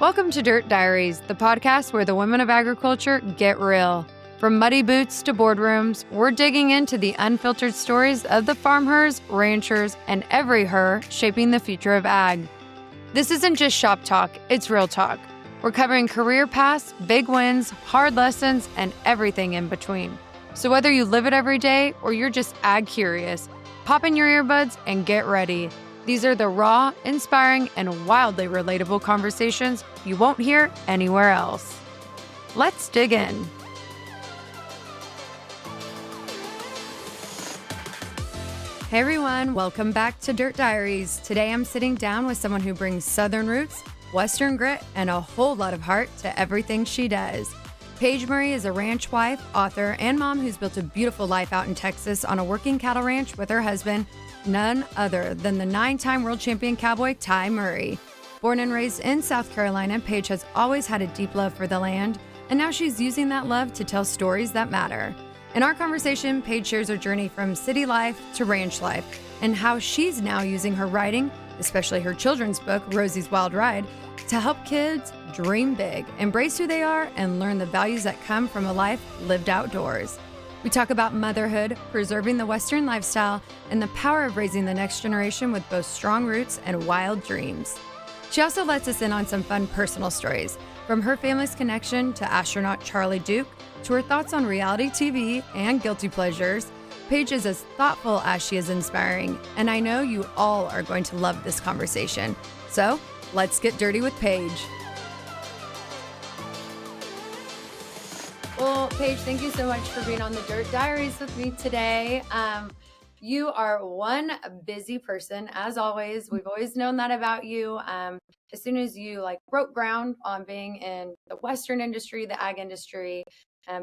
Welcome to Dirt Diaries, the podcast where the women of agriculture get real. From muddy boots to boardrooms, we're digging into the unfiltered stories of the FarmHers, ranchers, and every her shaping the future of ag. This isn't just shop talk, it's real talk. We're covering career paths, big wins, hard lessons, and everything in between. So whether you live it every day or you're just ag curious, pop in your earbuds and get ready. These are the raw, inspiring, and wildly relatable conversations you won't hear anywhere else. Let's dig in. Hey everyone, welcome back to Dirt Diaries. Today I'm sitting down with someone who brings Southern roots, Western grit, and a whole lot of heart to everything she does. Paige Murray is a ranch wife, author, and mom who's built a beautiful life out in Texas on a working cattle ranch with her husband, none other than the 9-time world champion cowboy Ty Murray. Born and raised in South Carolina, Paige has always had a deep love for the land, and now she's using that love to tell stories that matter. In our conversation, Paige shares her journey from city life to ranch life and how she's now using her writing, especially her children's book, Rosie's Wild Ride, to help kids dream big, embrace who they are, and learn the values that come from a life lived outdoors. We talk about motherhood, preserving the Western lifestyle, and the power of raising the next generation with both strong roots and wild dreams. She also lets us in on some fun personal stories, from her family's connection to astronaut Charlie Duke, to her thoughts on reality TV and guilty pleasures. Paige is as thoughtful as she is inspiring, and I know you all are going to love this conversation. So, let's get dirty with Paige. Well, Paige, thank you so much for being on the Dirt Diaries with me today. You are one busy person, as always. We've always known that about you. As soon as you broke ground on being in the Western industry, the ag industry,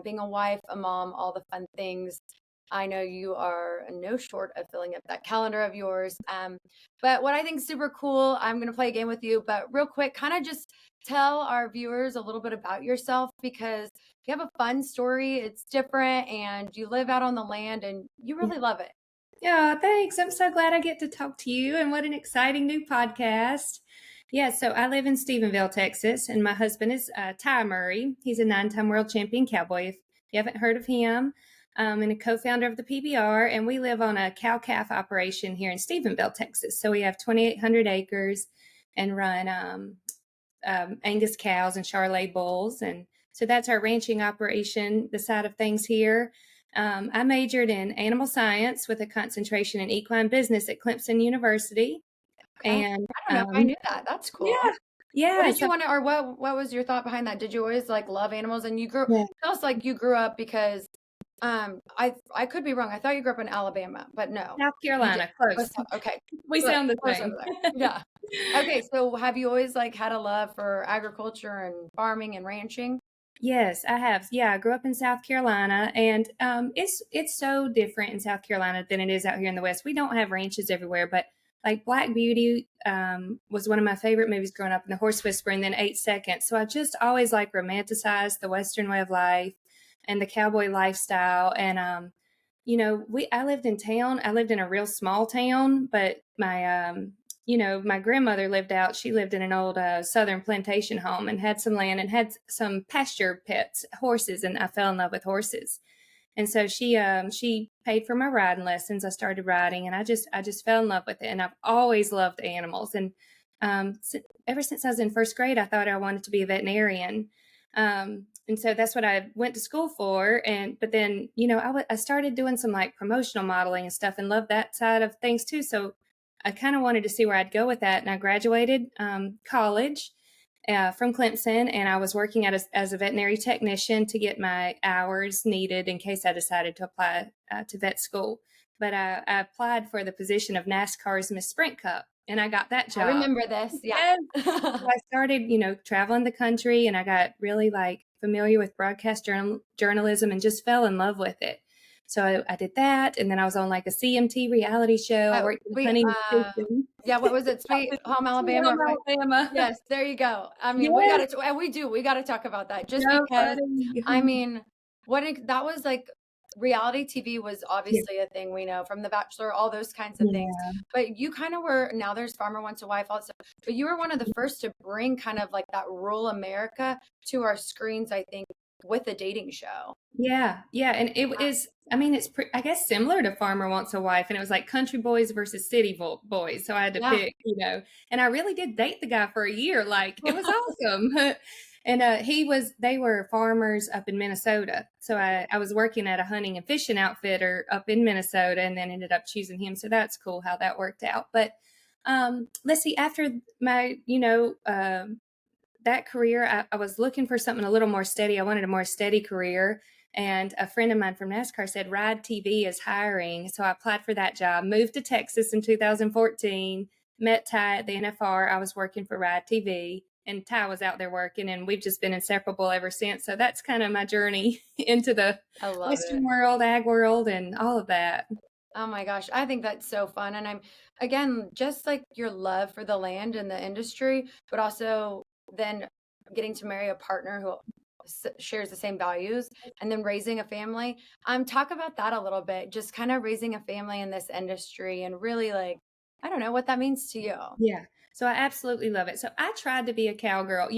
being a wife, a mom, all the fun things, I know you are no short of filling up that calendar of yours. But what I think is super cool, I'm going to play a game with you, but real quick, kind of just tell our viewers a little bit about yourself, because you have a fun story. It's different, and you live out on the land, and you really love it. Yeah, thanks. I'm so glad I get to talk to you, and what an exciting new podcast. Yeah, so I live in Stephenville, Texas, and my husband is Ty Murray. He's a 9-time world champion cowboy, if you haven't heard of him, and a co-founder of the PBR, and we live on a cow-calf operation here in Stephenville, Texas. So we have 2,800 acres and run Angus cows and Charolais bulls, and so that's our ranching operation, the side of things here. I majored in animal science with a concentration in equine business at Clemson University. Okay. And I don't know if I knew that. That's cool. Yeah. What did you want to, or what was your thought behind that? Did you always love animals? And you sounds like you grew up because I could be wrong. I thought you grew up in Alabama, but no. South Carolina, close. Okay. We sound the same. Yeah. Okay. So have you always had a love for agriculture and farming and ranching? Yes, I have. Yeah, I grew up in South Carolina, and it's so different in South Carolina than it is out here in the West. We don't have ranches everywhere, but Black Beauty was one of my favorite movies growing up, and The Horse Whisperer, and then 8 Seconds. So I just always romanticized the Western way of life and the cowboy lifestyle. And I lived in town. I lived in a real small town, but my grandmother lived out. She lived in an old southern plantation home and had some land and had some pasture pets, horses, and I fell in love with horses. And so she paid for my riding lessons. I started riding, and I just fell in love with it. And I've always loved animals. And ever since I was in first grade, I thought I wanted to be a veterinarian. And so that's what I went to school for. But then, I started doing some promotional modeling and stuff, and loved that side of things too. So I kind of wanted to see where I'd go with that. And I graduated college from Clemson, and I was working as a veterinary technician to get my hours needed in case I decided to apply to vet school. But I applied for the position of NASCAR's Miss Sprint Cup, and I got that job. I remember this. Yeah. So I started, traveling the country, and I got really familiar with broadcast journalism and just fell in love with it. So I did that, and then I was on a CMT reality show. I worked in hunting. Yeah, what was it? Sweet Home Alabama. Home, Alabama. Yes, there you go. I mean, we got to talk about that, just because. Funny. I mean, that was reality TV was Yeah. obviously a thing we know from The Bachelor, all those kinds of things. Yeah. But you kind of were, now there's Farmer Wants a Wife also, but you were one of the first to bring kind of like that rural America to our screens, I think, with a dating show. Yeah, yeah, and it is. I mean, I guess similar to Farmer Wants a Wife, and it was like country boys versus city boys. So I had to Yeah. pick, and I really did date the guy for a year. Like it was awesome. And they were farmers up in Minnesota. So I was working at a hunting and fishing outfitter up in Minnesota, and then ended up choosing him. So that's cool how that worked out. But let's see, after my, that career, I was looking for something a little more steady. I wanted a more steady career. And a friend of mine from NASCAR said RFD-TV is hiring. So I applied for that job, moved to Texas in 2014, met Ty at the NFR. I was working for RFD-TV, and Ty was out there working, and we've just been inseparable ever since. So that's kind of my journey into the I love it. Western world, ag world, and all of that. Oh my gosh, I think that's so fun. And I'm, again, just like your love for the land and the industry, but also then getting to marry a partner who shares the same values and then raising a family. Talk about that a little bit, just kind of raising a family in this industry and really like, I don't know what that means to you. Yeah. So I absolutely love it. So I tried to be a cowgirl.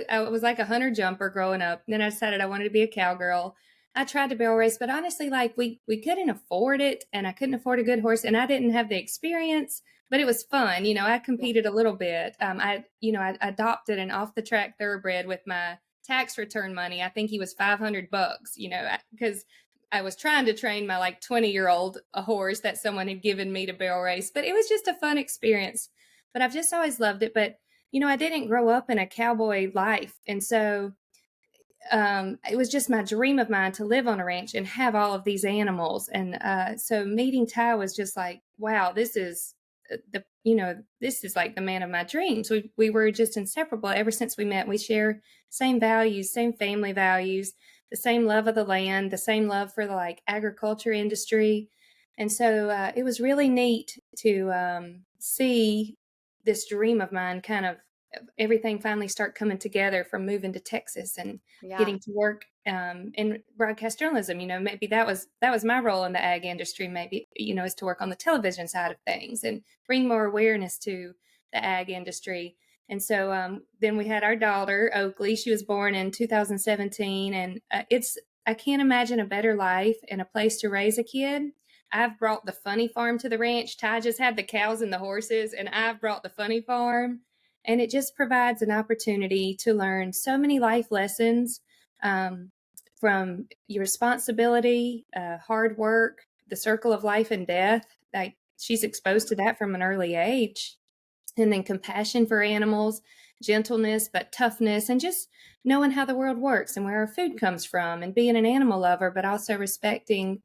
I was like a hunter jumper growing up. Then I decided I wanted to be a cowgirl. I tried to barrel race, but honestly, like we couldn't afford it, and I couldn't afford a good horse, and I didn't have the experience, but it was fun. I Yeah. competed a little bit. I adopted an off the track thoroughbred with my tax return money. I think he was $500, because I was trying to train my like 20-year-old a horse that someone had given me to barrel race, but it was just a fun experience. But I've just always loved it. But, I didn't grow up in a cowboy life. And so it was just my dream of mine to live on a ranch and have all of these animals. And so meeting Ty was just like, wow, this is this is like the man of my dreams. We were just inseparable ever since we met. We share same values, same family values, the same love of the land, the same love for the like agriculture industry. And so it was really neat to see this dream of mine kind of everything finally start coming together from moving to Texas and Yeah. getting to work in broadcast journalism. Maybe that was my role in the ag industry. Maybe is to work on the television side of things and bring more awareness to the ag industry. And so then we had our daughter Oakley. She was born in 2017, and I can't imagine a better life and a place to raise a kid. I've brought the funny farm to the ranch. Ty just had the cows and the horses, and I've brought the funny farm. And it just provides an opportunity to learn so many life lessons from your responsibility, hard work, the circle of life and death. Like she's exposed to that from an early age. And then compassion for animals, gentleness, but toughness, and just knowing how the world works and where our food comes from, and being an animal lover, but also respecting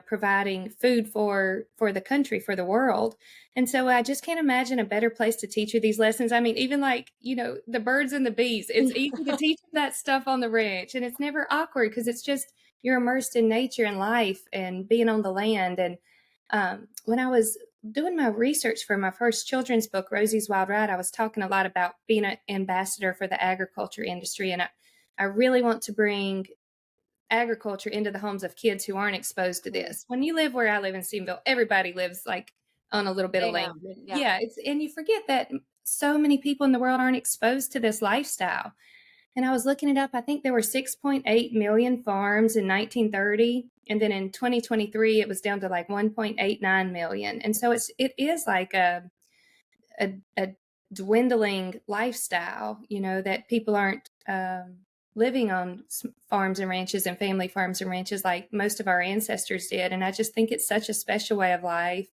providing food for the country, for the world. And so I just can't imagine a better place to teach her these lessons. I mean, even like, the birds and the bees, it's easy to teach them that stuff on the ranch, and it's never awkward because it's just you're immersed in nature and life and being on the land. And when I was doing my research for my first children's book, Rosie's Wild Ride, I was talking a lot about being an ambassador for the agriculture industry. And I really want to bring agriculture into the homes of kids who aren't exposed to this. When you live where I live in Stephenville, everybody lives like on a little bit of They land. know. Yeah. Yeah, and you forget that so many people in the world aren't exposed to this lifestyle. And I was looking it up. I think there were 6.8 million farms in 1930, and then in 2023 it was down to like 1.89 million. And so it is like a dwindling lifestyle, that people aren't living on farms and ranches and family farms and ranches like most of our ancestors did. And I just think it's such a special way of life.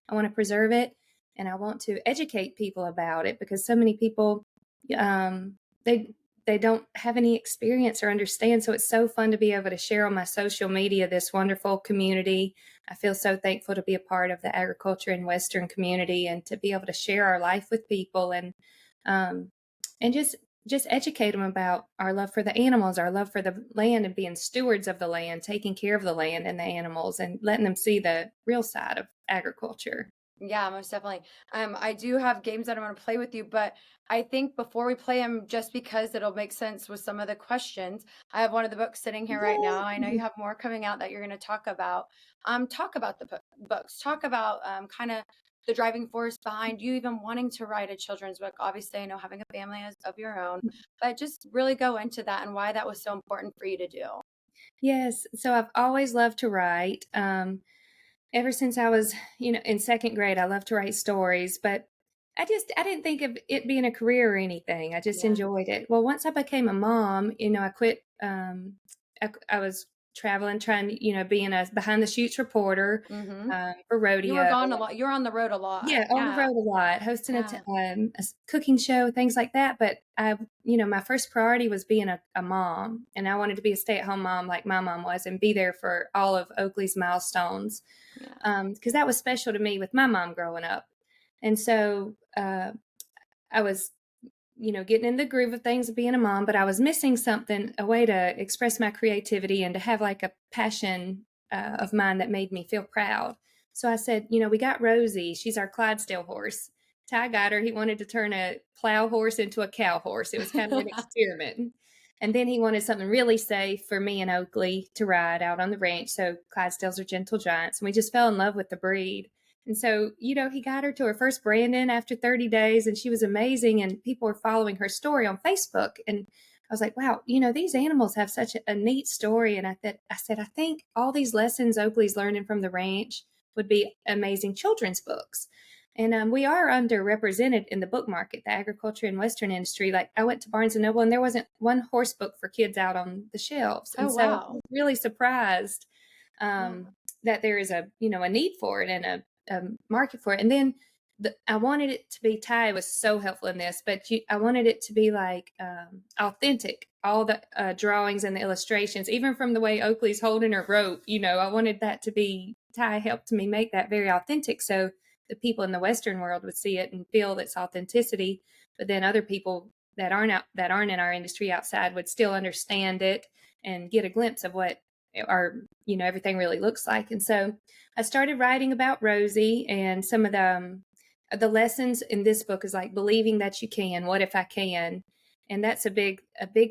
I want to preserve it, and I want to educate people about it, because so many people, they don't have any experience or understand. So it's so fun to be able to share on my social media this wonderful community. I feel so thankful to be a part of the agriculture and Western community, and to be able to share our life with people, and just educate them about our love for the animals, our love for the land, and being stewards of the land, taking care of the land and the animals, and letting them see the real side of agriculture. Yeah, most definitely. I do have games that I want to play with you, but I think before we play them, just because it'll make sense with some of the questions, I have one of the books sitting here right now. I know you Yay! have more coming out that you're going to talk about. Talk about the books. Talk about kind of the driving force behind you even wanting to write a children's book. Obviously, I know having a family of your own, but just really go into that and why that was so important for you to do. Yes, so I've always loved to write. Ever since I was, in second grade, I loved to write stories, but I didn't think of it being a career or anything. I just Yeah. enjoyed it. Well, once I became a mom, I quit. I was traveling, trying to, being a behind the shoots reporter Mm-hmm. for You were Rodeo. gone a lot. You're on the road a lot. Yeah, on the Yeah. road a lot, hosting Yeah. cooking show, things like that. But my first priority was being a mom, and I wanted to be a stay-at-home mom like my mom was, and be there for all of Oakley's milestones, Yeah. because that was special to me with my mom growing up. And so I was, getting in the groove of things of being a mom, but I was missing something, a way to express my creativity and to have like a passion of mine that made me feel proud. So I said, we got Rosie. She's our Clydesdale horse. Ty got her. He wanted to turn a plow horse into a cow horse. It was kind of an experiment. And then he wanted something really safe for me and Oakley to ride out on the ranch. So Clydesdales are gentle giants. And we just fell in love with the breed. And so, he got her to her first Brandon after 30 days, and she was amazing. And people were following her story on Facebook. And I was like, wow, these animals have such a neat story. And I said, I think all these lessons Oakley's learning from the ranch would be amazing children's books. And we are underrepresented in the book market, the agriculture and Western industry. Like I went to Barnes and Noble, and there wasn't one horse book for kids out on the shelves. Oh, And so I wow. was really surprised Yeah. that there is a need for it and a market for it. And then I wanted it to be, Ty was so helpful in this, but I wanted it to be like authentic. All the drawings and the illustrations, even from the way Oakley's holding her rope, I wanted that to be, Ty helped me make that very authentic. So the people in the Western world would see it and feel its authenticity, but then other people that aren't in our industry outside would still understand it and get a glimpse of what everything really looks like. And so I started writing about Rosie, and some of the lessons in this book is like believing that you can. What if I can? And that's a big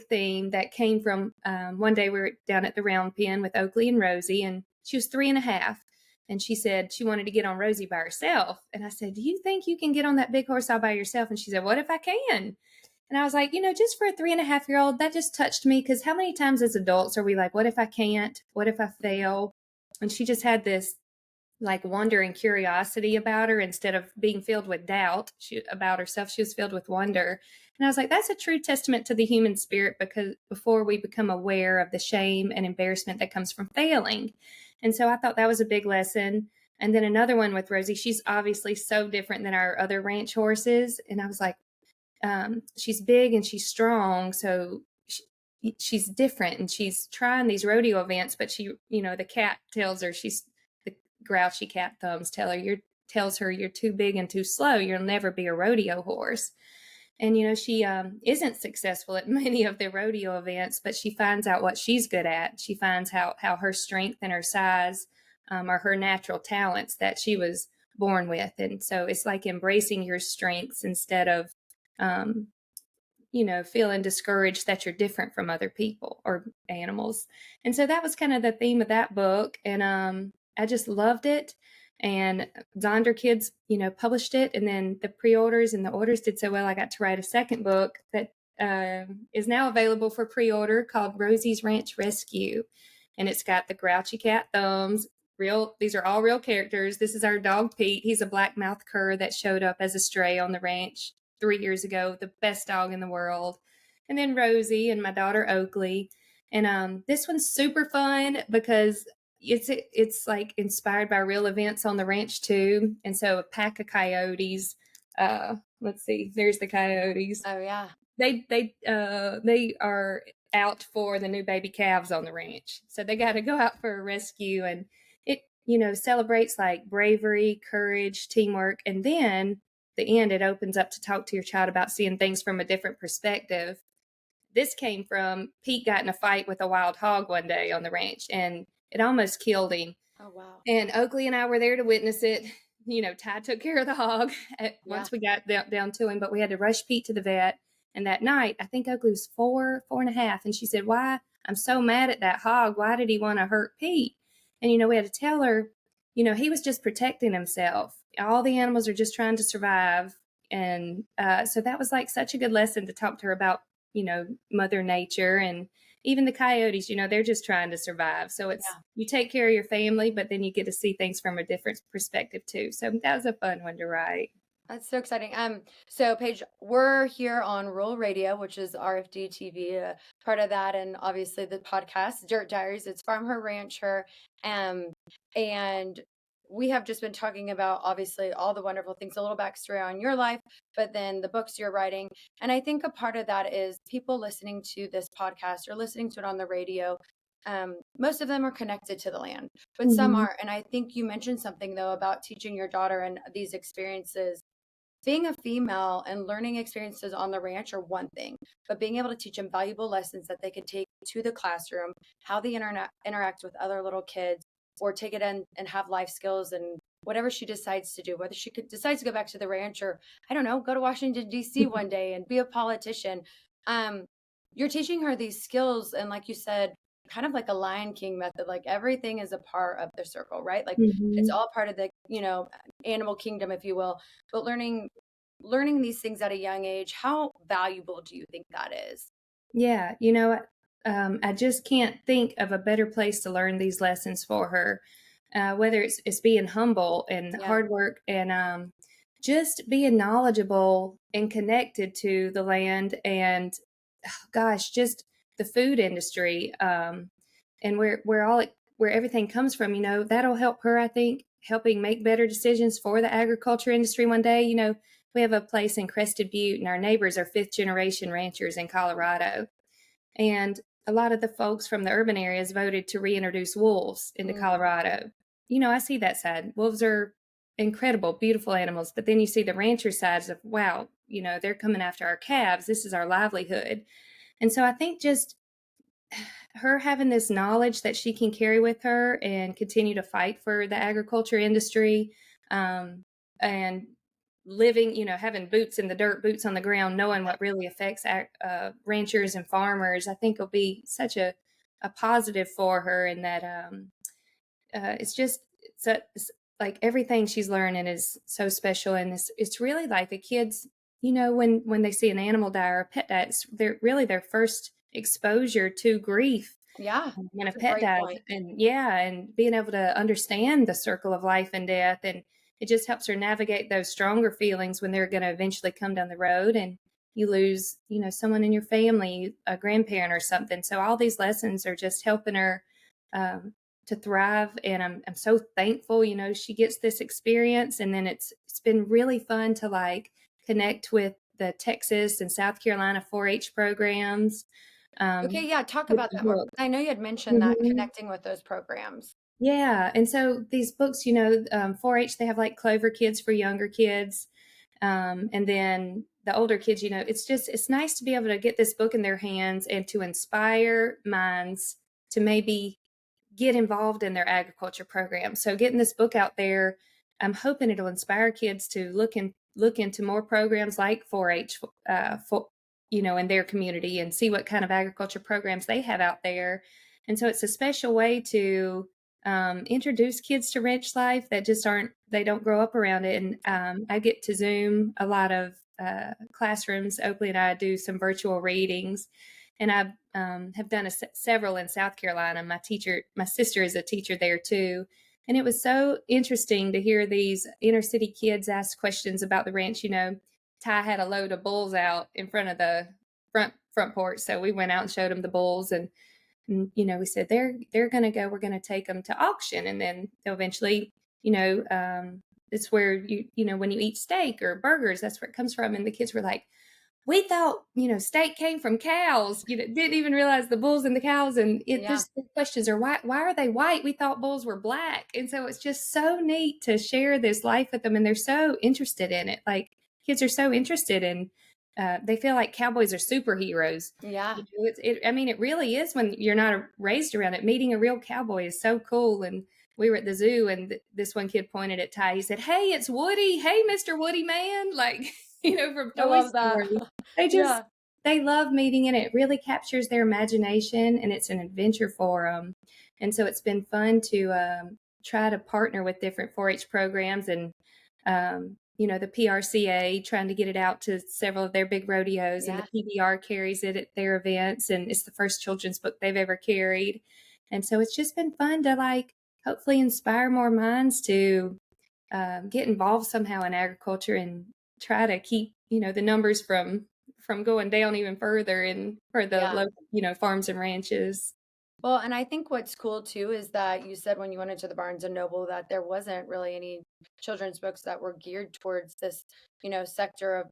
theme that came from one day we were down at the round pen with Oakley and Rosie, and she was 3.5. And she said she wanted to get on Rosie by herself. And I said, do you think you can get on that big horse all by yourself? And she said, what if I can? And I was like, just for a 3.5-year-old, that just touched me, because how many times as adults are we like, what if I can't? What if I fail? And she just had this like wonder and curiosity about her. Instead of being filled with doubt about herself, she was filled with wonder. And I was like, that's a true testament to the human spirit, because before we become aware of the shame and embarrassment that comes from failing. And so I thought that was a big lesson. And then another one with Rosie, she's obviously so different than our other ranch horses. And I was like, she's big and she's strong. So she's different, and she's trying these rodeo events, but the cat tells her, the grouchy cat thumbs tells her you're too big and too slow. You'll never be a rodeo horse. And, she isn't successful at many of the rodeo events, but she finds out what she's good at. She finds how her strength and her size are her natural talents that she was born with. And so it's like embracing your strengths instead of, um, feeling discouraged that you're different from other people or animals. And so that was kind of the theme of that book. And I just loved it. And Zonder Kids, published it. And then the pre-orders and the orders did so well, I got to write a second book that is now available for pre-order, called Rosie's Ranch Rescue. And it's got the grouchy cat thumbs. These are all real characters. This is our dog Pete. He's a black-mouthed cur that showed up as a stray on the ranch 3 years ago, the best dog in the world. And then Rosie and my daughter Oakley. And this one's super fun because it's like inspired by real events on the ranch too. And so a pack of coyotes. Let's see, there's the coyotes. Oh, yeah. They are out for the new baby calves on the ranch. So they got to go out for a rescue, and it, celebrates like bravery, courage, teamwork. And then the end, it opens up to talk to your child about seeing things from a different perspective. This came from Pete got in a fight with a wild hog one day on the ranch, and it almost killed him. Oh, wow. And Oakley and I were there to witness it. Ty took care of the hog Yeah. once we got down to him, but we had to rush Pete to the vet. And that night, I think Oakley was 4.5. And she said, "Why? I'm so mad at that hog. Why did he want to hurt Pete?" And, we had to tell her, he was just protecting himself. All the animals are just trying to survive. And so that was like such a good lesson to talk to her about, Mother Nature, and even the coyotes, they're just trying to survive. So it's, you take care of your family, but then you get to see things from a different perspective too. So that was a fun one to write. That's so exciting. So Paige, we're here on Rural Radio, which is RFD-TV, part of that, and obviously the podcast, Dirt Diaries. It's FarmHer, RanchHer, and we have just been talking about obviously all the wonderful things, a little backstory on your life, but then the books you're writing. And I think a part of that is people listening to this podcast or listening to it on the radio. Most of them are connected to the land, but some aren't. And I think you mentioned something though about teaching your daughter and these experiences. Being a female and learning experiences on the ranch are one thing, but being able to teach them valuable lessons that they can take to the classroom, how they interact with other little kids, or take it in and have life skills and whatever she decides to do, whether she decides to go back to the ranch or, I don't know, go to Washington, D.C. one day and be a politician. You're teaching her these skills. And like you said, kind of like a Lion King method, like everything is a part of the circle, right? Like it's all part of the, animal kingdom, if you will, but learning these things at a young age, how valuable do you think that is? Yeah, I just can't think of a better place to learn these lessons for her. Whether it's being humble and hard work, and just being knowledgeable and connected to the land, and gosh, just the food industry, and where everything comes from. That'll help her, I think, helping make better decisions for the agriculture industry one day. We have a place in Crested Butte, and our neighbors are fifth generation ranchers in Colorado. And a lot of the folks from the urban areas voted to reintroduce wolves into Colorado. I see that side. Wolves are incredible, beautiful animals. But then you see the rancher sides of, wow, they're coming after our calves. This is our livelihood. And so I think just her having this knowledge that she can carry with her and continue to fight for the agriculture industry, and living, having boots in the dirt, boots on the ground, knowing what really affects ranchers and farmers, I think will be such a positive for her. And that it's like everything she's learning is so special. And it's really like the kids, when they see an animal die or a pet die, it's their first exposure to grief. Yeah. When a pet dies, and being able to understand the circle of life and death, and it just helps her navigate those stronger feelings when they're going to eventually come down the road and you lose, someone in your family, a grandparent or something. So all these lessons are just helping her to thrive. And I'm so thankful, she gets this experience. And then it's been really fun to like connect with the Texas and South Carolina 4-H programs. Okay, yeah, talk about that more. I know you had mentioned that connecting with those programs. Yeah, and so these books, 4-H, they have like Clover Kids for younger kids, and then the older kids, it's nice to be able to get this book in their hands and to inspire minds to maybe get involved in their agriculture program. So getting this book out there, I'm hoping it'll inspire kids to look into more programs like 4-H, in their community, and see what kind of agriculture programs they have out there. And so it's a special way to introduce kids to ranch life that just they don't grow up around it. And I get to Zoom a lot of classrooms. Oakley and I do some virtual readings, and I have done several in South Carolina. My sister is a teacher there too. And it was so interesting to hear these inner city kids ask questions about the ranch. Ty had a load of bulls out in front of the front porch. So we went out and showed them the bulls, and we said, they're going to go, we're going to take them to auction. And then they'll eventually, it's where when you eat steak or burgers, that's where it comes from. And the kids were like, we thought, steak came from cows, didn't even realize the bulls and the cows. And just the questions are, why are they white? We thought bulls were black. And so it's just so neat to share this life with them. And they're so interested in it. Like kids are so interested in, they feel like cowboys are superheroes. Yeah. It really is when you're not raised around it. Meeting a real cowboy is so cool. And we were at the zoo, and this one kid pointed at Ty. He said, "Hey, it's Woody. Hey, Mr. Woody Man." Like, from I Toy love that. Story. They just, Yeah. they love meeting, and it really captures their imagination, and it's an adventure for them. And so it's been fun to try to partner with different 4-H programs, and the PRCA, trying to get it out to several of their big rodeos, and the Yeah. PBR carries it at their events, and it's the first children's book they've ever carried. And so it's just been fun to hopefully inspire more minds to get involved somehow in agriculture, and try to keep the numbers from going down even further, and for the Yeah. local farms and ranches. Well, and I think what's cool too is that you said when you went into the Barnes and Noble that there wasn't really any children's books that were geared towards this, sector of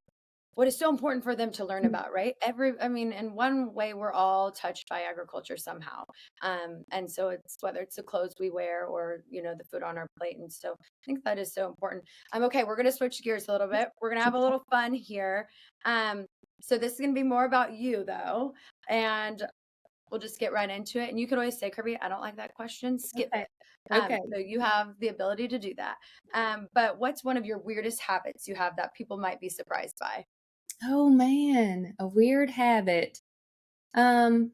what is so important for them to learn about, right? I mean, in one way, we're all touched by agriculture somehow. And so it's whether it's the clothes we wear or, the food on our plate. And so I think that is so important. Okay, we're going to switch gears a little bit. We're going to have a little fun here. So this is going to be more about you though. And we'll just get right into it. And you could always say, Kirby, I don't like that question. Skip Okay. it. Okay. So you have the ability to do that. But what's one of your weirdest habits you have that people might be surprised by? Oh man, a weird habit. Um,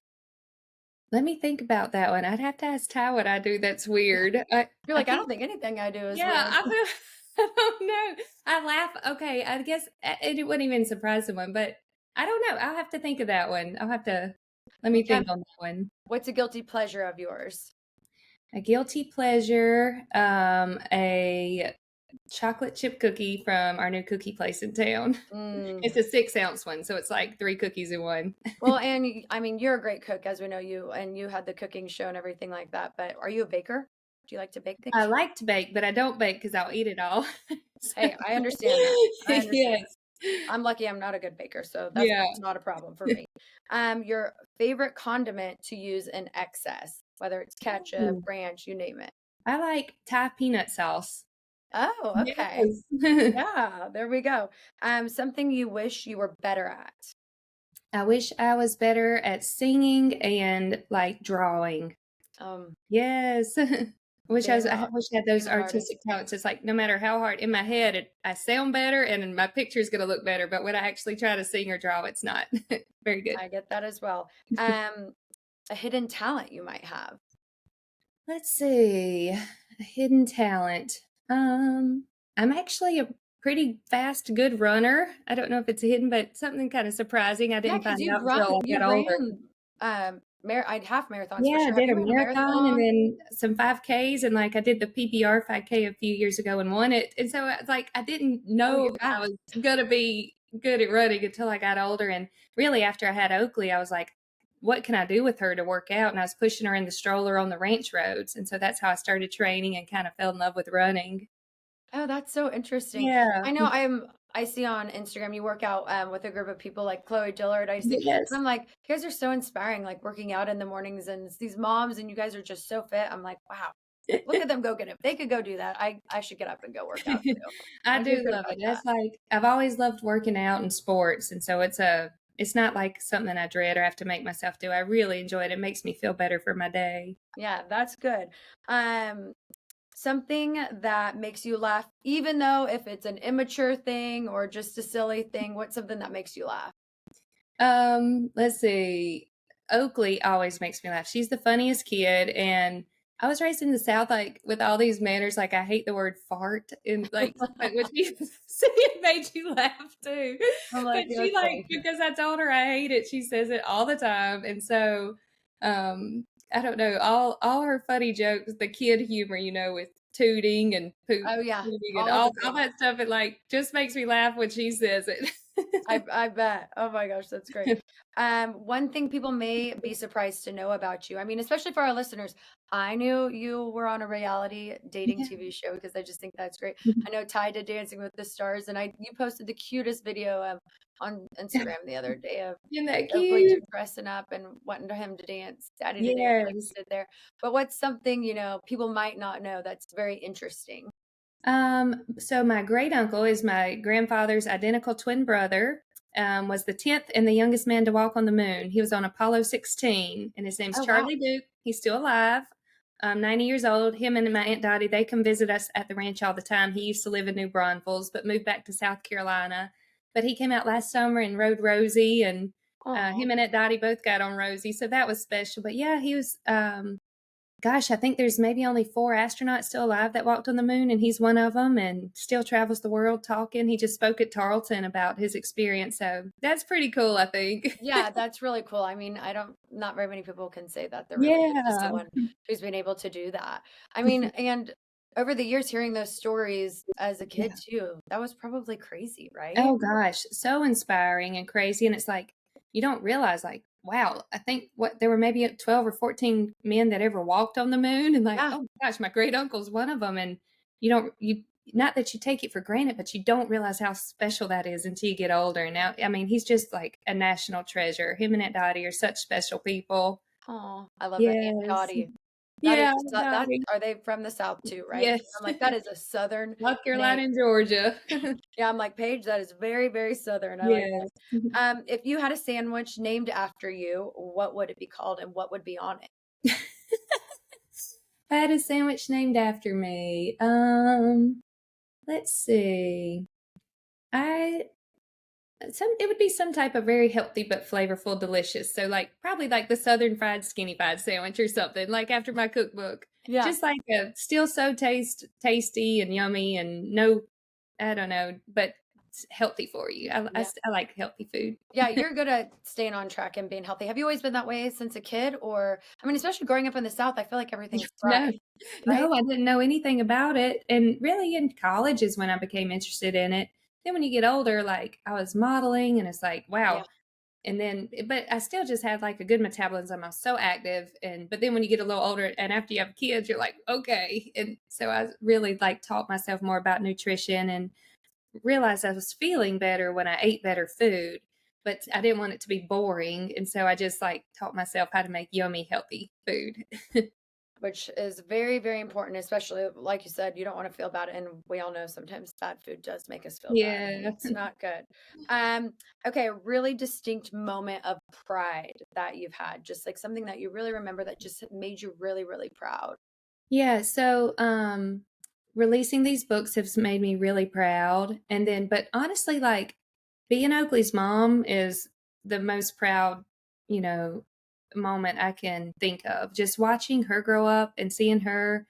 Let me think about that one. I'd have to ask Ty what I do that's weird. You're I like, I think, don't think anything I do is yeah, weird. I feel, I don't know. I laugh. Okay, I guess it wouldn't even surprise someone, but I don't know. I'll have to think of that one. Let me Okay. think on that one. What's a guilty pleasure of yours? A guilty pleasure, a chocolate chip cookie from our new cookie place in town. Mm. It's a 6-ounce one, so it's like 3 cookies in one. Well, and I mean, you're a great cook, as we know you, and you had the cooking show and everything like that. But are you a baker? Do you like to bake I things? like to bake, but I don't bake because I'll eat it all. So, Hey, I understand that. I understand that. yes. I'm lucky I'm not a good baker, so that's Yeah. not a problem for me. Your favorite condiment to use in excess, whether it's ketchup, Ooh, ranch, you name it. I like Thai peanut sauce. Oh, okay. Yes. Yeah, there we go. Something you wish you were better at. I wish I was better at singing and drawing. Um, Yes. Same, I wish I had those same artist. artistic talents. It's like no matter how hard in my head, I sound better and my picture's going to look better. But when I actually try to sing or draw, it's not very good. I get that as well. A hidden talent you might have. Let's see, a hidden talent. I'm actually a pretty fast, good runner. I don't know if it's hidden, but something kind of surprising. I Yeah, didn't because find out until I you you got older. ran I'd half marathons for Yeah, I sure. Have did you a ran a marathon and marathon? then some 5Ks, and I did the PBR 5K a few years ago and won it. And so I didn't Oh, know you're that I fast. was gonna be good at running until I got older. And really, after I had Oakley, I was like, what can I do with her to work out? And I was pushing her in the stroller on the ranch roads. And so that's how I started training and kind of fell in love with running. Oh, that's so interesting. Yeah. I know I see on Instagram you work out with a group of people like Chloe Dillard. I see, and Yes. I'm like, you guys are so inspiring, like working out in the mornings, and it's these moms, and you guys are just so fit. I'm like, wow, look at them go get it. If they could go do that, I should get up and go work out too. I I feel do good love about it. that. That's I've always loved working out and sports, and so it's not like something I dread or have to make myself do. I really enjoy it. It makes me feel better for my day. Yeah, that's good. Um, Something that makes you laugh, even though if it's an immature thing or just a silly thing, what's something that makes you laugh? Let's see. Oakley always makes me laugh. She's the funniest kid, and I was raised in the South, with all these manners. I hate the word fart, and but when she see it made you laugh too. I'm But like, yeah, she that's funny. because I told her I hate it, she says it all the time, and so I don't know, all her funny jokes, the kid humor, with tooting and Oh yeah, pooping and all of the all things. that stuff. It just makes me laugh when she says it. I bet. Oh my gosh, that's great. One thing people may be surprised to know about you. I mean, especially for our listeners, I knew you were on a reality dating Yeah. TV show because I just think that's great. I know Ty did Dancing with the Stars, and I you posted the cutest video on Instagram the other day of Isn't that Oakley cute? dressing up and wanting him to dance, daddy to dance like Yes. you did there. But what's something, people might not know that's very interesting? So my great uncle is my grandfather's identical twin brother, was the 10th and the youngest man to walk on the moon. He was on Apollo 16, and his name's Oh wow. Charlie Duke. He's still alive. 90 years old. Him and my Aunt Dottie, they come visit us at the ranch all the time. He used to live in New Braunfels, but moved back to South Carolina. But he came out last summer and rode Rosie, and Aw. him and Aunt Dottie both got on Rosie, so that was special. But yeah, he was. Gosh, I think there's maybe only 4 astronauts still alive that walked on the moon, and he's one of them, and still travels the world talking. He just spoke at Tarleton about his experience, so that's pretty cool, I think. Yeah, that's really cool. I mean, not very many people can say that they're related to Yeah. someone who's been able to do that. I mean, and over the years, hearing those stories as a kid Yeah. too, that was probably crazy, right? Oh gosh, so inspiring and crazy. And it's like, you don't realize, like, wow, I think there were maybe 12 or 14 men that ever walked on the moon. And like, Yeah. oh gosh, my great uncle's one of them. And not that you take it for granted, but you don't realize how special that is until you get older. And now, I mean, he's just like a national treasure. Him and Aunt Dottie are such special people. Oh, I love that. Aunt Yes. Dottie. That is Yeah, Aunt that Dottie. are they from the South too, right? Yes. I'm like, that is a Southern South name. Carolina and Georgia. Yeah, I'm like, Paige, that is very, very Southern. I like Yes. that. If you had a sandwich named after you, what would it be called and what would be on it? I had a sandwich named after me. Let's see. I it would be some type of very healthy but flavorful, delicious. So like probably like the Southern Fried Skinny Fried sandwich or something, like after my cookbook. Yeah. Just like a still so tasty and yummy and no, I don't know, but it's healthy for you. I like healthy food. Yeah, you're good at staying on track and being healthy. Have you always been that way since a kid? Or, I mean, especially growing up in the South, I feel like everything's No, fried, right? no, I didn't know anything about it. And really in college is when I became interested in it. Then when you get older, like I was modeling and it's like, Yeah. wow. And then, but I still just had like a good metabolism. I was so active. But then when you get a little older and after you have kids, you're like, okay. And so I really like taught myself more about nutrition and realized I was feeling better when I ate better food, but I didn't want it to be boring. And so I just like taught myself how to make yummy, healthy food. Which is very, very important, especially like you said, you don't want to feel bad. And we all know sometimes bad food does make us feel bad. Yeah. It's not good. Um, okay, a really distinct moment of pride that you've had, just like something that you really remember that just made you really, really proud. Yeah. So, releasing these books has made me really proud. And then, but honestly, like being Oakley's mom is the most proud, you know, moment I can think of. Just watching her grow up and seeing her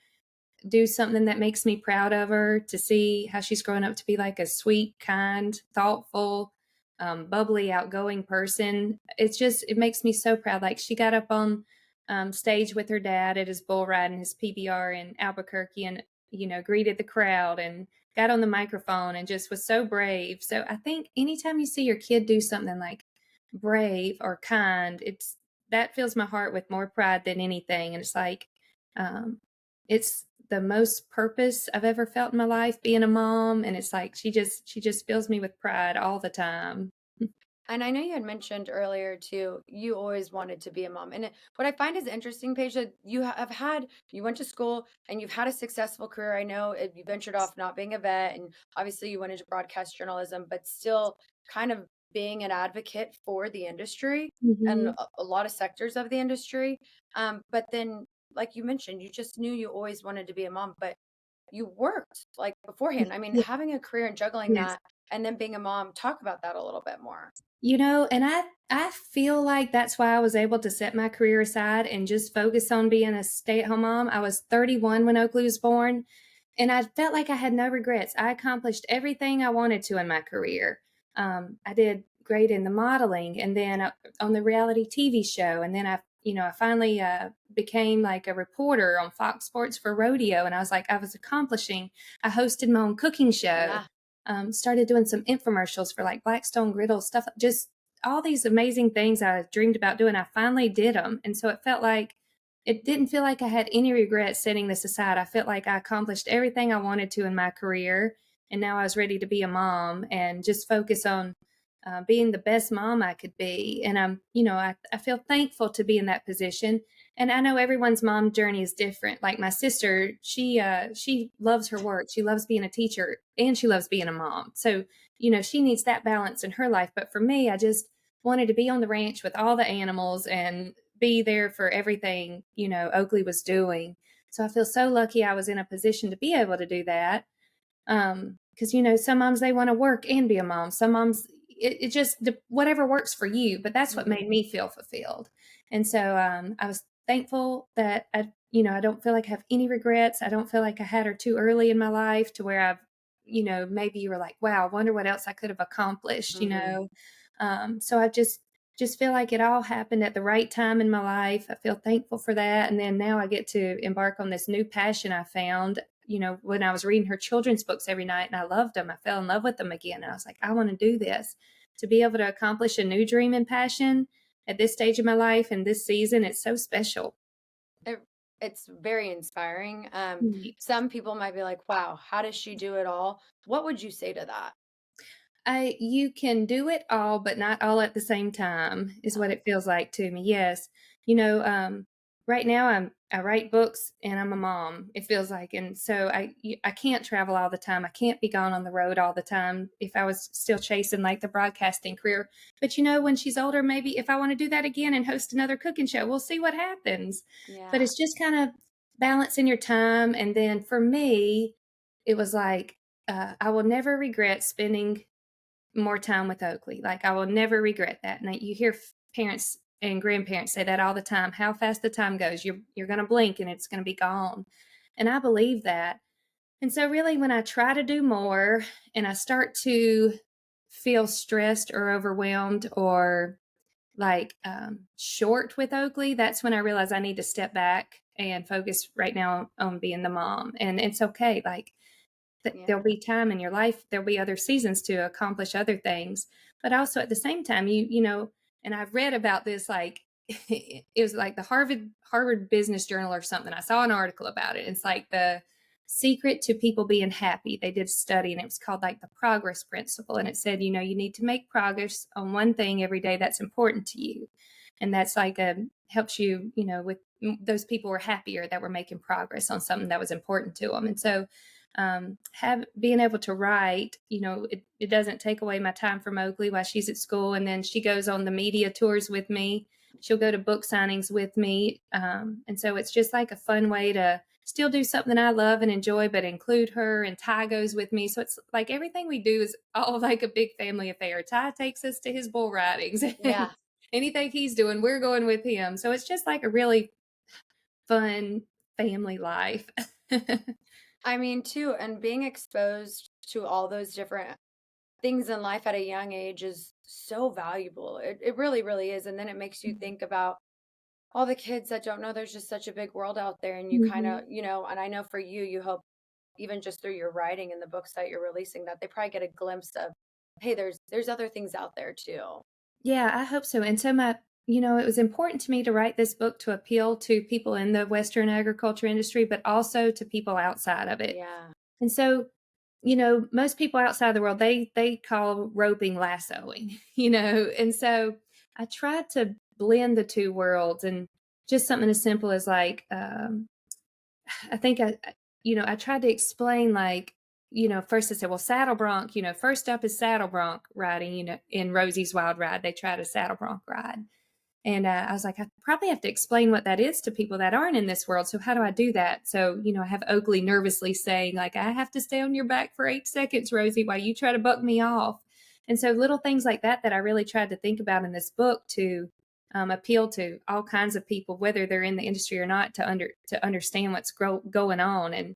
do something that makes me proud of her, to see how she's grown up to be like a sweet, kind, thoughtful, bubbly, outgoing person. It makes me so proud. Like she got up on stage with her dad at his bull ride and his PBR in Albuquerque and, greeted the crowd and got on the microphone and just was so brave. So I think anytime you see your kid do something like brave or kind, that fills my heart with more pride than anything. And it's like, it's the most purpose I've ever felt in my life being a mom. And it's like, she just fills me with pride all the time. And I know you had mentioned earlier too, you always wanted to be a mom. And what I find is interesting, Paige, that you went to school and you've had a successful career. I know you ventured off not being a vet, and obviously you went into broadcast journalism, but still kind of being an advocate for the industry and Mhm. a lot of sectors of the industry. But then, like you mentioned, you just knew you always wanted to be a mom, but you worked like beforehand. I mean, Yeah. having a career and juggling Yes. that and then being a mom, talk about that a little bit more. And I feel like that's why I was able to set my career aside and just focus on being a stay-at-home mom. I was 31 when Oakley was born, and I felt like I had no regrets. I accomplished everything I wanted to in my career. I did great in the modeling, and then on the reality TV show, and then I finally became like a reporter on Fox Sports for Rodeo, and I was accomplishing. I hosted my own cooking show. Yeah. Started doing some infomercials for like Blackstone Griddle stuff, just all these amazing things I dreamed about doing. I finally did them. And so it didn't feel like I had any regrets setting this aside. I felt like I accomplished everything I wanted to in my career. And now I was ready to be a mom and just focus on being the best mom I could be. And I feel thankful to be in that position. And I know everyone's mom journey is different. Like my sister, she loves her work. She loves being a teacher and she loves being a mom. So, she needs that balance in her life. But for me, I just wanted to be on the ranch with all the animals and be there for everything, Oakley was doing. So I feel so lucky I was in a position to be able to do that. Because, you know, some moms, they want to work and be a mom. Some moms, it just, whatever works for you, but that's what made me feel fulfilled. And so I was thankful that I don't feel like I have any regrets. I don't feel like I had her too early in my life to where maybe you were like, wow, I wonder what else I could have accomplished, so I just feel like it all happened at the right time in my life. I feel thankful for that. And then now I get to embark on this new passion I found, when I was reading her children's books every night, and I loved them. I fell in love with them again. And I was like, I want to do this. To be able to accomplish a new dream and passion at this stage of my life and this season, it's so special. It's very inspiring. Right. Some people might be like, wow, how does she do it all? What would you say to that? You can do it all, but not all at the same time, is what it feels like to me. Yes. Right now I write books and I'm a mom, it feels like. And so I can't travel all the time. I can't be gone on the road all the time if I was still chasing like the broadcasting career. But when she's older, maybe if I want to do that again and host another cooking show, we'll see what happens. Yeah. But it's just kind of balancing your time. And then for me, it was like, I will never regret spending more time with Oakley. Like, I will never regret that. And you hear parents and grandparents say that all the time, how fast the time goes. You're going to blink and it's going to be gone. And I believe that. And so really when I try to do more and I start to feel stressed or overwhelmed or like short with Oakley, that's when I realize I need to step back and focus right now on being the mom. And it's okay. Like, there'll be time in your life, there'll be other seasons to accomplish other things, but also at the same time, and I've read about this, like it was like the Harvard Business Journal or something. I saw an article about it. It's like the secret to people being happy. They did a study and it was called like the progress principle, and it said, you need to make progress on one thing every day that's important to you, and that's like helps you, with those people were happier that were making progress on something that was important to them. And so have being able to write, it doesn't take away my time from Oakley while she's at school. And then she goes on the media tours with me. She'll go to book signings with me. And so it's just like a fun way to still do something I love and enjoy, but include her. And Ty goes with me. So it's like everything we do is all like a big family affair. Ty takes us to his bull ridings. Yeah. Anything he's doing, we're going with him. So it's just like a really fun family life. I mean, too, and being exposed to all those different things in life at a young age is so valuable. It really, really is. And then it makes you think about all the kids that don't know there's just such a big world out there. And you kind of, Mhm. and I know for you, you hope even just through your writing and the books that you're releasing that they probably get a glimpse of, hey, there's other things out there too. Yeah, I hope so. And so it was important to me to write this book to appeal to people in the Western agriculture industry, but also to people outside of it. Yeah. And so, most people outside the world, they call roping lassoing, and so I tried to blend the two worlds, and just something as simple as like, I think I tried to explain like, first I said, well, saddle bronc, first up is saddle bronc riding, in Rosie's Wild Ride, they tried a saddle bronc ride. And I was like, I probably have to explain what that is to people that aren't in this world. So how do I do that? So, I have Oakley nervously saying like, I have to stay on your back for 8 seconds, Rosie, while you try to buck me off. And so little things like that I really tried to think about in this book to appeal to all kinds of people, whether they're in the industry or not, to understand what's going on. And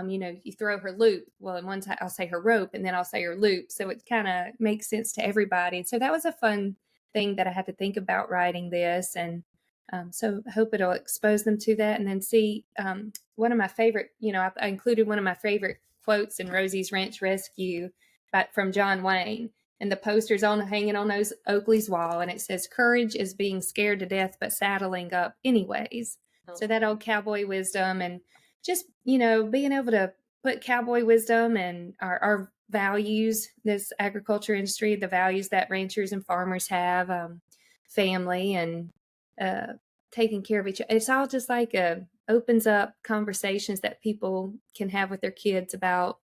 you throw her loop. Well, in one time I'll say her rope, and then I'll say her loop, so it kind of makes sense to everybody. And so that was a fun thing that I had to think about writing this, and so I hope it'll expose them to that. And then see one of my favorite, I included one of my favorite quotes in Rosie's Ranch Rescue, from John Wayne. And the poster's on hanging on those Oakley's wall, and it says, "Courage is being scared to death, but saddling up anyways." So that old cowboy wisdom, and just being able to put cowboy wisdom and our values, this agriculture industry, the values that ranchers and farmers have, family and uh, taking care of each other. It's all just like opens up conversations that people can have with their kids about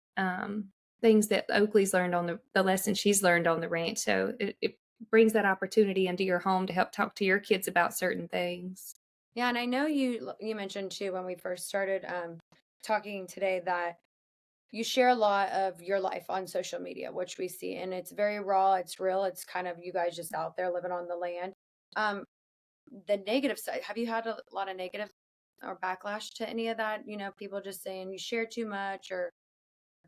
things that Oakley's learned on the lesson she's learned on the ranch. So it brings that opportunity into your home to help talk to your kids about certain things. Yeah, and I know you mentioned too when we first started talking today that you share a lot of your life on social media, which we see, and it's very raw, it's real, it's kind of you guys just out there living on the land. Um, the negative side, have you had a lot of negative or backlash to any of that? People just saying you share too much or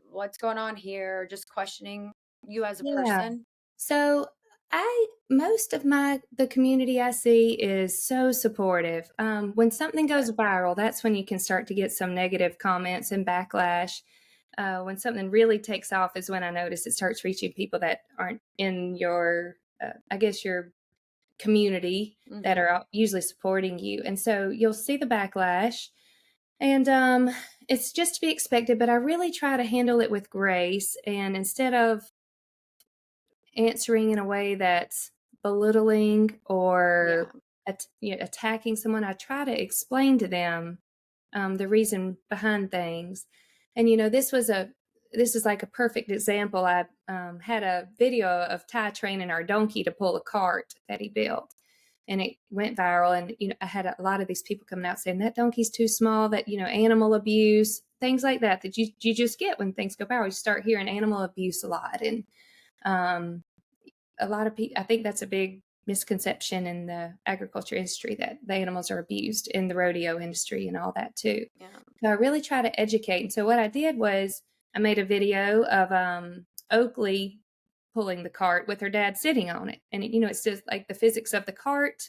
what's going on here, or just questioning you as a Yeah. person? So I most of the community I see is so supportive. When something goes viral, that's when you can start to get some negative comments and backlash. When something really takes off is when I notice it starts reaching people that aren't in your, I guess, your community that Hmm. are usually supporting you. And so you'll see the backlash. And it's just to be expected, but I really try to handle it with grace. And instead of answering in a way that's belittling or Yeah. attacking someone, I try to explain to them the reason behind things. And this is like a perfect example. I had a video of Ty training our donkey to pull a cart that he built, and it went viral. And I had a lot of these people coming out saying that donkey's too small, that animal abuse, things like that you just get when things go viral. You start hearing animal abuse a lot, and um, a lot of people, I think that's a big misconception in the agriculture industry, that the animals are abused in the rodeo industry and all that too. Yeah. So I really try to educate. And so what I did was I made a video of Oakley pulling the cart with her dad sitting on it. And it's just like the physics of the cart,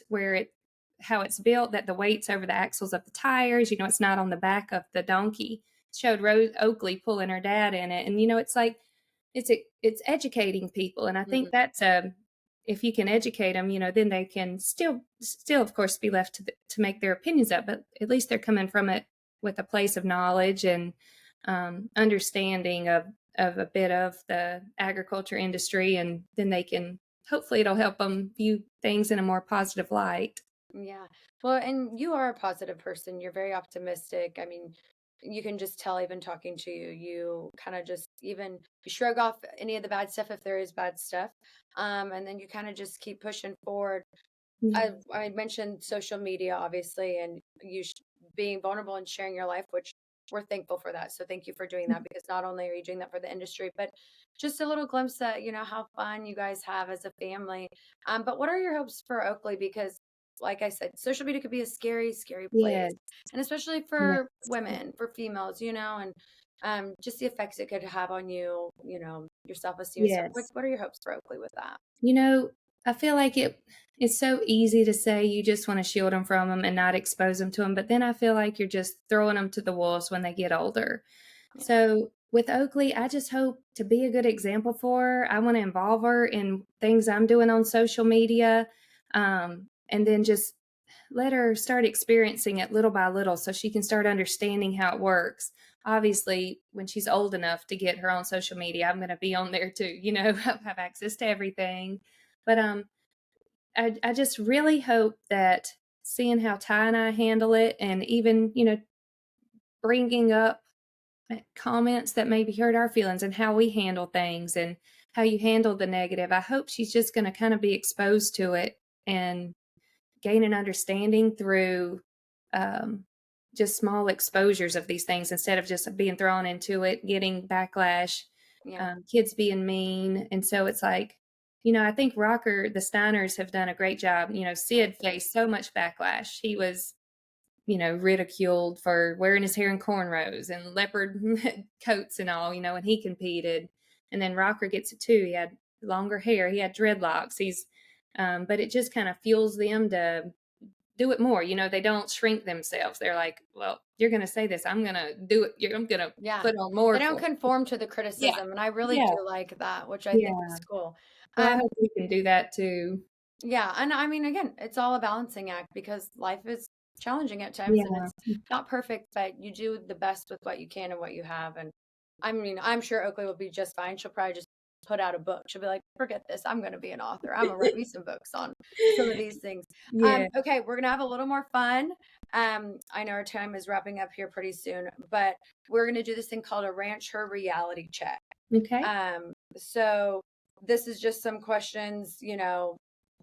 how it's built, that the weight's over the axles of the tires, it's not on the back of the donkey. It showed Oakley pulling her dad in it. And it's like, it's educating people. And I think Hmm. that's if you can educate them, then they can still of course be left to make their opinions up, but at least they're coming from it with a place of knowledge and understanding of a bit of the agriculture industry, and then they can, hopefully it'll help them view things in a more positive light. Yeah. Well, and you are a positive person. You're very optimistic. I mean, you can just tell even talking to you, you kind of just even you shrug off any of the bad stuff if there is bad stuff. And then you kind of just keep pushing forward. I, Yeah. I mentioned social media, obviously, and being vulnerable and sharing your life, which we're thankful for that. So thank you for doing that because not only are you doing that for the industry, but just a little glimpse at, how fun you guys have as a family. But what are your hopes for Oakley? Because like I said, social media could be a scary, scary place. Yes. And especially Yes. for women, for females, and just the effects it could have on you, your self-esteem and stuff. What, Yes. what are your hopes for Oakley with that? You know, I feel like it's so easy to say you just want to shield them from them and not expose them to them, but then I feel like you're just throwing them to the wolves when they get older. Yeah. So with Oakley, I just hope to be a good example for her. I want to involve her in things I'm doing on social media, and then just let her start experiencing it little by little so she can start understanding how it works. Obviously, when she's old enough to get her own social media, I'm going to be on there too, have access to everything. But I just really hope that seeing how Ty and I handle it, and even, bringing up comments that maybe hurt our feelings and how we handle things and how you handle the negative, I hope she's just going to kind of be exposed to it and gain an understanding through um, just small exposures of these things, instead of just being thrown into it, getting backlash, Yeah. kids being mean. And so it's like, I think the Steiners have done a great job. Sid Yes. faced so much backlash. He was, ridiculed for wearing his hair in cornrows and leopard coats and all, and he competed. And then Rocker gets it too. He had longer hair, he had dreadlocks. But it just kind of fuels them to do it more. They don't shrink themselves. They're like, well, you're going to say this, I'm going to do it. I'm going to Yeah. put on They more don't for conform to the you. Yeah. criticism, and I really Yeah. do like that, which I think Yeah. is cool. So I Um, hope we can do that too. yeah, and I mean, again, it's all a balancing act because life is challenging at times and Yeah. it's not perfect, but you do the best with what you can and what you have. And I mean, I'm sure Oakley will be just fine. She'll probably just put out a book. She'll be like, forget this. I'm going to be an author. I'm going to write me some books on some of these things. Yeah. Okay, we're going to have a little more fun. I know our time is wrapping up here pretty soon, but we're going to do this thing called a Ranch Her reality check. Okay. So this is just some questions,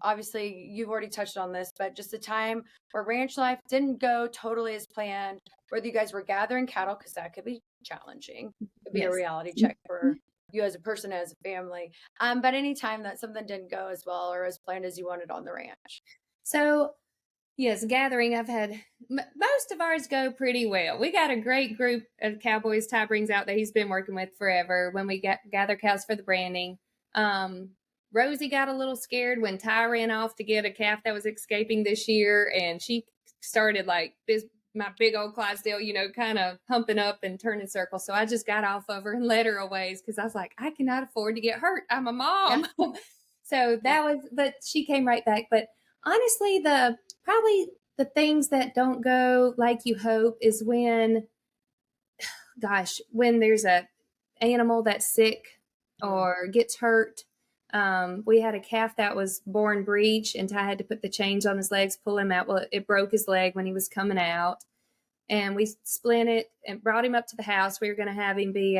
obviously you've already touched on this, but just a time where ranch life didn't go totally as planned, whether you guys were gathering cattle, because that could be challenging. It could be a Yes. reality check for you as a person, as a family. But any time that something didn't go as well or as planned as you wanted on the ranch. So, yes, gathering, I've had most of ours go pretty well. We got a great group of cowboys Ty brings out that he's been working with forever when we gather cows for the branding. Um, Rosie got a little scared when Ty ran off to get a calf that was escaping this year, and she started like this. My big old Clydesdale, kind of humping up and turning circles. So I just got off of her and led her a ways because I was like, I cannot afford to get hurt. I'm a mom. Yeah. So that was, but she came right back. But honestly, probably the things that don't go like you hope is when there's a animal that's sick or gets hurt. We had a calf that was born breech, and Ty had to put the chains on his legs, pull him out. Well, it broke his leg when he was coming out, and we split it and brought him up to the house. We were going to have him be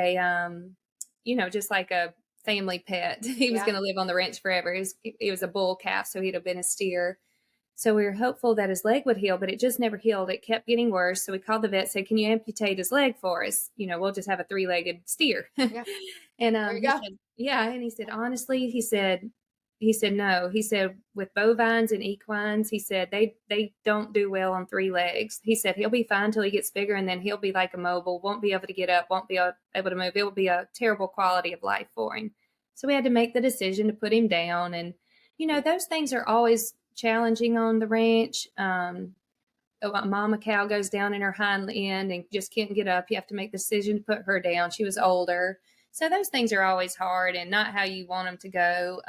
just like a family pet. He was going to live on the ranch forever. He was a bull calf, so he'd have been a steer. So we were hopeful that his leg would heal, but it just never healed. It kept getting worse. So we called the vet, said, "Can you amputate his leg for us? We'll just have a 3-legged steer." Yeah. And There you he go. said, "Yeah." And he said, "Honestly," he said, "No." He said, "With bovines and equines," he said, they don't do well on 3 legs. He said, "He'll be fine till he gets bigger, and then he'll be like immobile, won't be able to get up, won't be able to move. It will be a terrible quality of life for him." So we had to make the decision to put him down. And, those things are always challenging on the ranch. A mama cow goes down in her hind end and just can't get up. You have to make the decision to put her down. She was older. So those things are always hard and not how you want them to go.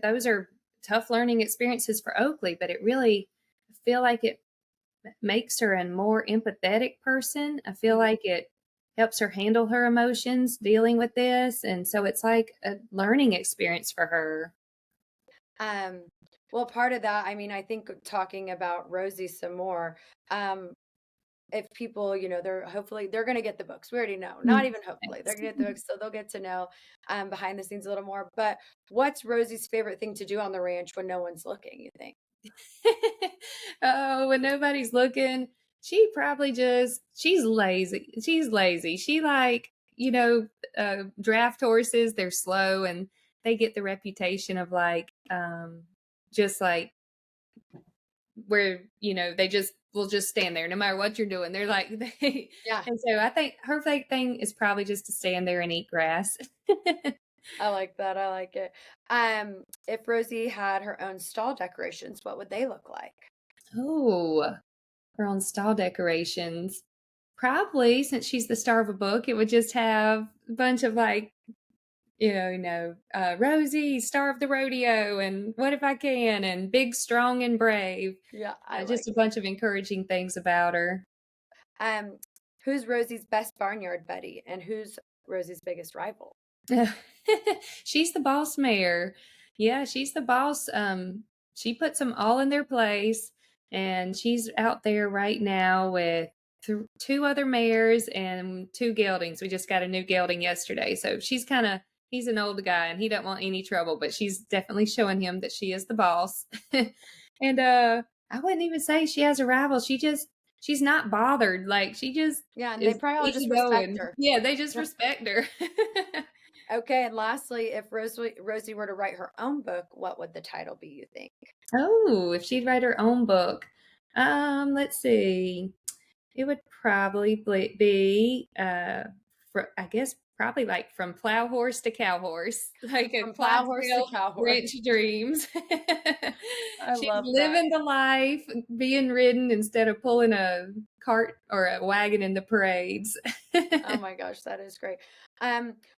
Those are tough learning experiences for Oakley, but it really, I feel like it makes her a more empathetic person. I feel like it helps her handle her emotions dealing with this. And so it's like a learning experience for her. Well, part of that, I mean, I think talking about Rosie some more, if people, they're going to get the books. We already know, not even hopefully, they're going to get the books. So they'll get to know behind the scenes a little more. But what's Rosie's favorite thing to do on the ranch when no one's looking, you think? Oh, when nobody's looking, she's lazy. She's lazy. She draft horses. They're slow and they get the reputation of just like where, they just will just stand there no matter what you're doing. They're like, Yeah. And so I think her favorite thing is probably just to stand there and eat grass. I like that. I like it. If Rosie had her own stall decorations, what would they look like? Oh, her own stall decorations. Probably, since she's the star of a book, it would just have a bunch of Rosie, star of the rodeo, and what if I can, and big, strong, and brave. Yeah, Just a bunch of encouraging things about her. Um, who's Rosie's best barnyard buddy and who's Rosie's biggest rival? She's the boss mare. Yeah, she's the boss. She puts them all in their place, and she's out there right now with 2 other mares and 2 geldings. We just got a new gelding yesterday, so he's an old guy and he don't want any trouble, but she's definitely showing him that she is the boss. And I wouldn't even say she has a rival. She's not bothered. Like she just Yeah, and they is probably all just respect easygoing. her. Yeah, they just respect her. Okay, and lastly, if Rosie were to write her own book, what would the title be, you think? Oh, if she'd write her own book. Let's see. It would probably be I guess probably like From Plow Horse to Cow Horse, like a From plow horse to Clydesdale cow horse. Ranch Dreams. I She's love that. living the life, being ridden instead of pulling a cart or a wagon in the parades. Oh my gosh, that is great.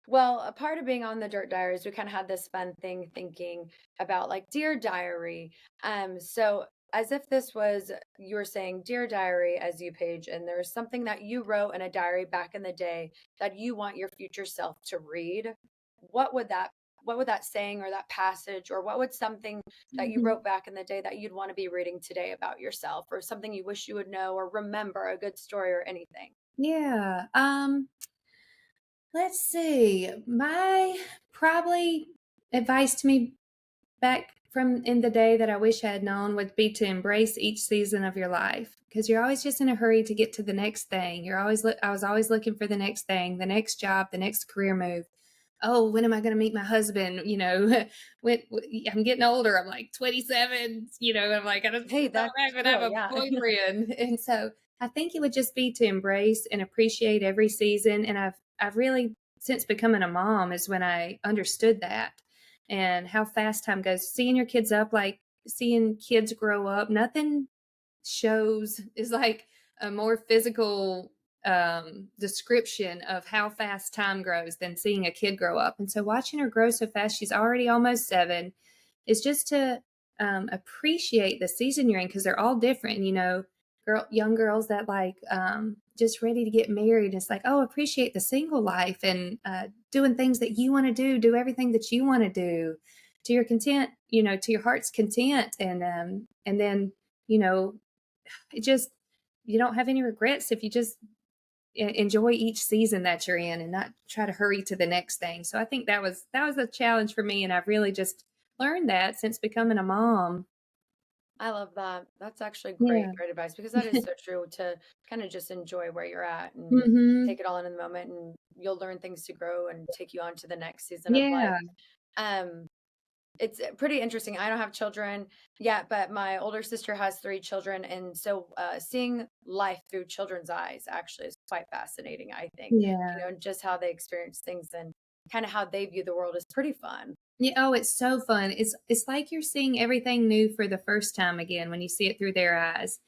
Well, a part of being on the Dirt Diaries, we kind of had this fun thing thinking about like Dear Diary. So as if this was you were saying Dear Diary as you, Paige, and there's something that you wrote in a diary back in the day that you want your future self to read. What would that saying or that passage or what would something that you wrote back in the day that you'd want to be reading today about yourself or something you wish you would know or remember, a good story or anything? Yeah. Let's see. My probably advice to me back from in the day that I wish I had known would be to embrace each season of your life, because you're always just in a hurry to get to the next thing. I was always looking for the next thing, the next job, the next career move. Oh, when am I going to meet my husband? I'm getting older. I'm like 27, I'm like, I don't Hey, that's even have true. a Yeah. boyfriend. And so I think it would just be to embrace and appreciate every season. And I've really, since becoming a mom is when I understood that and how fast time goes. Seeing your kids up, like seeing kids grow up, nothing shows is like a more physical description of how fast time grows than seeing a kid grow up. And so watching her grow so fast, she's already almost 7, is just to appreciate the season you're in, because they're all different. Young girls that like just ready to get married. It's like, oh, appreciate the single life and doing things that you want to do everything that you want to do to your content, to your heart's content. And then, you know, it just, you don't have any regrets if you just enjoy each season that you're in and not try to hurry to the next thing. So I think that was a challenge for me, and I've really just learned that since becoming a mom. I love that. That's actually great, Yeah. great advice because that is so true to kind of just enjoy where you're at and Mhm. take it all in the moment and you'll learn things to grow and take you on to the next season of life. Yeah. Um, it's pretty interesting. I don't have children yet, but my older sister has 3 children. And so seeing life through children's eyes actually is quite fascinating, I think. Yeah. Just how they experience things and kind of how they view the world is pretty fun. Yeah, oh, it's so fun. It's like you're seeing everything new for the first time again when you see it through their eyes.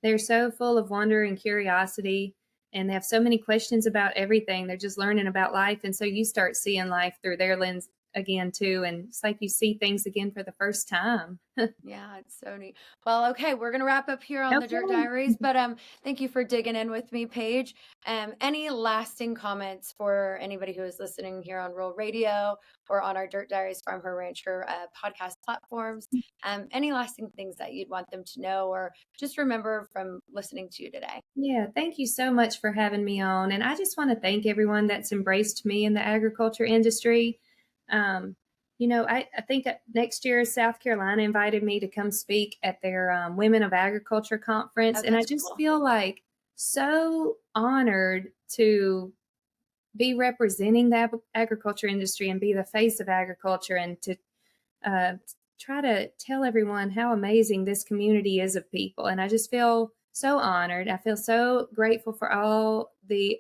They're so full of wonder and curiosity, and they have so many questions about everything. They're just learning about life, and so you start seeing life through their lens again too, and it's like you see things again for the first time. Yeah, it's so neat. Well, okay, we're gonna wrap up here on the Dirt Okay. Diaries, but thank you for digging in with me, Paige. Any lasting comments for anybody who is listening here on Rural Radio or on our Dirt Diaries FarmHer Rancher podcast platforms? Any lasting things that you'd want them to know or just remember from listening to you today? Yeah, thank you so much for having me on. And I just want to thank everyone that's embraced me in the agriculture industry. Um, I think that next year South Carolina invited me to come speak at their Women of Agriculture conference. Oh, And I that's just cool. feel like so honored to be representing the agriculture industry and be the face of agriculture and to uh, try to tell everyone how amazing this community is of people. And I just feel so honored. I feel so grateful for all the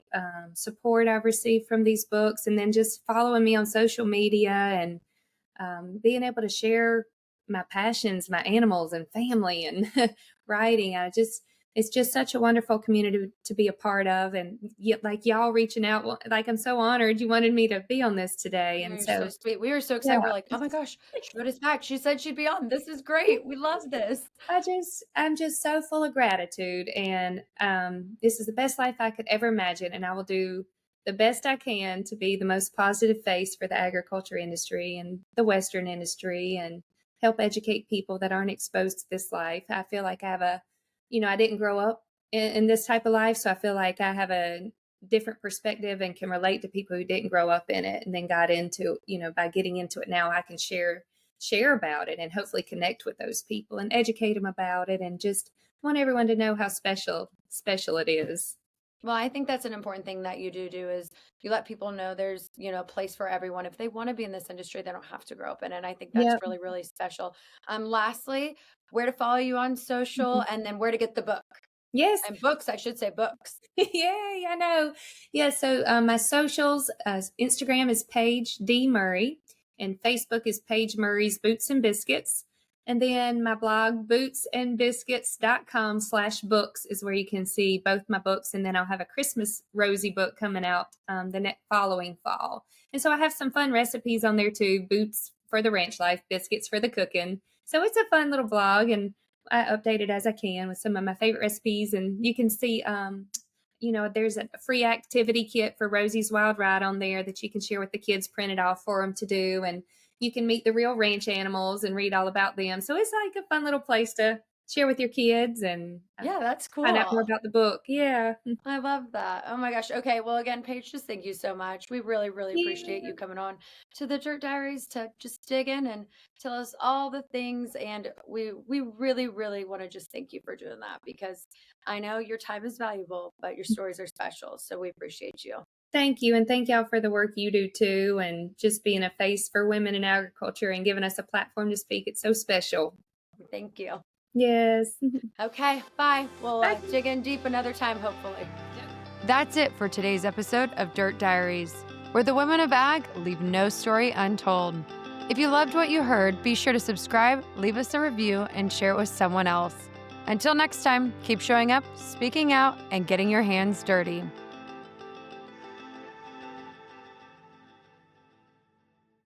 support I've received from these books, and then just following me on social media and being able to share my passions, my animals and family and writing. It's just such a wonderful community to be a part of. And yet, like y'all reaching out, like I'm so honored you wanted me to be on this today. And You're so so, sweet. We were so yeah. excited. We're like, oh my gosh, she wrote us back. She said she'd be on. This is great. We love this. I'm just so full of gratitude, and this is the best life I could ever imagine, and I will do the best I can to be the most positive face for the agriculture industry and the Western industry, and help educate people that aren't exposed to this life. I feel like I have I didn't grow up in this type of life, so I feel like I have a different perspective and can relate to people who didn't grow up in it and then got into, by getting into it now, I can share about it and hopefully connect with those people and educate them about it, and just want everyone to know how special it is. Well, I think that's an important thing that you do is you let people know there's, a place for everyone. If they want to be in this industry, they don't have to grow up in it. And I think that's Yep. really, really special. Lastly, where to follow you on social and then where to get the book. Yes. And books, I should say books. Yay, I know. Yeah, so my socials, Instagram is Paige D. Murray, and Facebook is Paige Murray's Boots and Biscuits. And then my blog, bootsandbiscuits.com/books, is where you can see both my books. And then I'll have a Christmas Rosie book coming out the next following fall. And so I have some fun recipes on there too: boots for the ranch life, biscuits for the cooking. So it's a fun little blog, and I update it as I can with some of my favorite recipes. And you can see, there's a free activity kit for Rosie's Wild Ride on there that you can share with the kids, printed off for them to do. And you can meet the real ranch animals and read all about them. So it's like a fun little place to share with your kids and Yeah, that's find out more cool. about the book. Yeah. I love that. Oh my gosh. Okay. Well, again, Paige, just thank you so much. We really, really appreciate Yeah. you coming on to the Dirt Diaries to just dig in and tell us all the things. And we really, really want to just thank you for doing that because I know your time is valuable, but your stories are special. So we appreciate you. Thank you. And thank y'all for the work you do too. And just being a face for women in agriculture and giving us a platform to speak. It's so special. Thank you. Yes. Okay. Bye. We'll Bye. dig in deep another time, hopefully. That's it for today's episode of Dirt Diaries, where the women of ag leave no story untold. If you loved what you heard, be sure to subscribe, leave us a review, and share it with someone else. Until next time, keep showing up, speaking out, and getting your hands dirty.